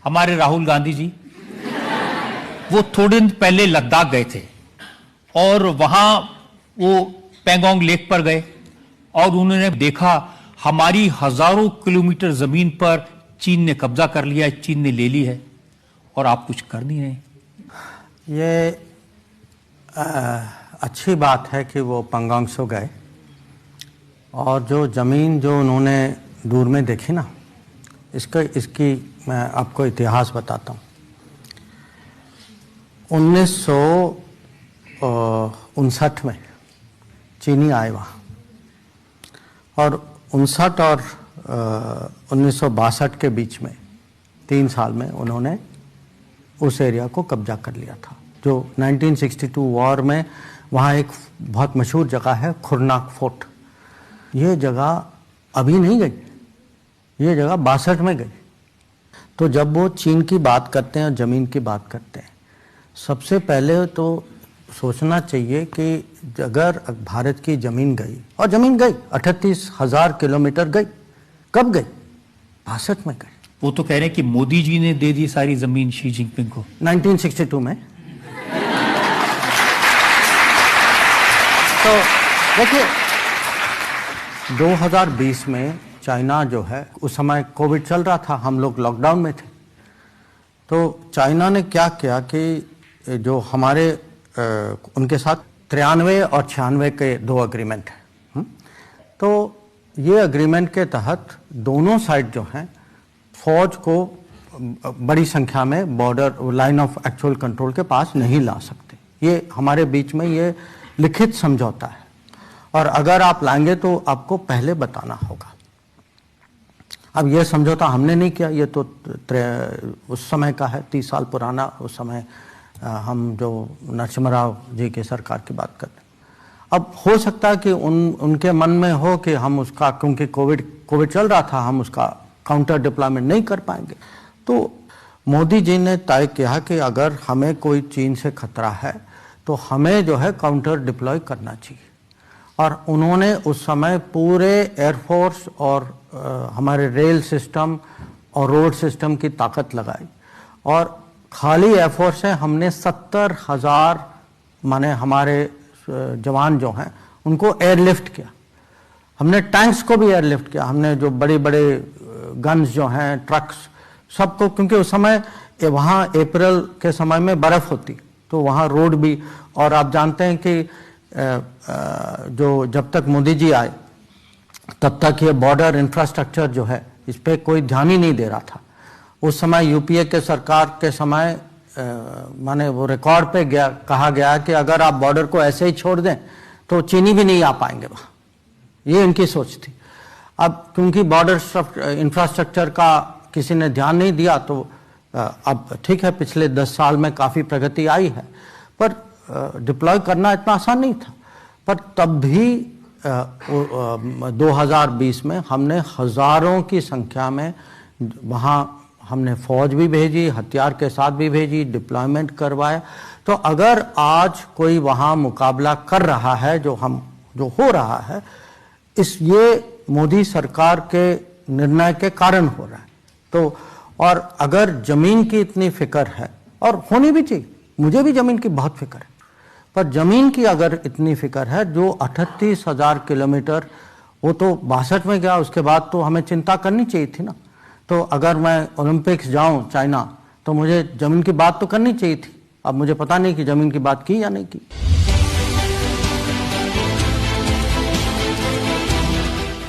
हमारे राहुल गांधी जी वो थोड़े दिन पहले लद्दाख गए थे और वहां वो पैंगोंग लेक पर गए और उन्होंने देखा हमारी हजारों किलोमीटर जमीन पर चीन ने कब्जा कर लिया है, चीन ने ले ली है और आप कुछ कर नहीं रहे। ये अच्छी बात है कि वो पैंगोंग सो गए और जो ज़मीन जो उन्होंने दूर में देखी ना, इसकी मैं आपको इतिहास बताता हूँ। 1959 में चीनी आए वहाँ और 59 और 1962 के बीच में 3 साल में उन्होंने उस एरिया को कब्जा कर लिया था। जो 1962 वॉर में वहाँ एक बहुत मशहूर जगह है खुरनाक फोर्ट। ये जगह अभी नहीं गई, ये जगह 62 में गई। तो जब वो चीन की बात करते हैं और ज़मीन की बात करते हैं, सबसे पहले तो सोचना चाहिए कि अगर भारत की ज़मीन गई, और ज़मीन गई 38,000 किलोमीटर गई, कब गई? 62 में गई। वो तो कह रहे हैं कि मोदी जी ने दे दी सारी ज़मीन शी जिनपिंग को 1962 में। तो देखिए 2020 में चाइना जो है, उस समय कोविड चल रहा था, हम लोग लॉकडाउन में थे। तो चाइना ने क्या किया कि जो हमारे उनके साथ 93 और 96 के 2 एग्रीमेंट हैं। तो ये एग्रीमेंट के तहत दोनों साइड जो हैं फौज को बड़ी संख्या में border line of actual control के पास नहीं ला सकते। ये हमारे बीच में ये लिखित समझौता है और अगर आप लाएंगे तो आपको पहले बताना होगा। अब ये समझौता हमने नहीं किया, ये तो उस समय का है, 30 साल पुराना। उस समय हम जो नरसिम्हा राव जी की सरकार की बात करते हैं। अब हो सकता है कि उनके मन में हो कि हम उसका, क्योंकि कोविड चल रहा था, हम उसका काउंटर डिप्लॉयमेंट नहीं कर पाएंगे। तो मोदी जी ने तय किया कि अगर हमें कोई चीन से खतरा है तो हमें जो है काउंटर डिप्लॉय करना चाहिए। और उन्होंने उस समय पूरे एयरफोर्स और हमारे रेल सिस्टम और रोड सिस्टम की ताकत लगाई और खाली एयरफोर्स से हमने 70,000 माने हमारे जवान जो हैं उनको एयरलिफ्ट किया। हमने टैंक्स को भी एयरलिफ्ट किया। हमने जो बड़े बड़े गन्स जो हैं, ट्रक्स, सबको, क्योंकि उस समय वहाँ अप्रैल के समय में बर्फ़ होती, तो वहाँ रोड भी। और आप जानते हैं कि जो जब तक मोदी जी आए तब तक ये बॉर्डर इंफ्रास्ट्रक्चर जो है इस पर कोई ध्यान ही नहीं दे रहा था। उस समय यूपीए के सरकार के समय माने वो रिकॉर्ड पे कहा गया कि अगर आप बॉर्डर को ऐसे ही छोड़ दें तो चीनी भी नहीं आ पाएंगे वहाँ। ये इनकी सोच थी। अब क्योंकि बॉर्डर इंफ्रास्ट्रक्चर का किसी ने ध्यान नहीं दिया तो अब ठीक है, पिछले 10 साल में काफ़ी प्रगति आई है, पर डिप्लॉय करना इतना आसान नहीं था। पर तब भी 2020 में हमने हज़ारों की संख्या में वहाँ हमने फौज भी भेजी, हथियार के साथ भी भेजी, डिप्लॉयमेंट करवाया। तो अगर आज कोई वहाँ मुकाबला कर रहा है, जो हो रहा है, ये मोदी सरकार के निर्णय के कारण हो रहा है। तो और अगर ज़मीन की इतनी फिक्र है, और होनी भी चाहिए, मुझे भी ज़मीन की बहुत फिक्र है, पर ज़मीन की अगर इतनी फिक्र है, जो 38,000 किलोमीटर, वो तो 62 में गया, उसके बाद तो हमें चिंता करनी चाहिए थी ना। तो अगर मैं ओलंपिक्स जाऊं चाइना तो मुझे ज़मीन की बात तो करनी चाहिए थी। अब मुझे पता नहीं कि ज़मीन की बात की या नहीं की।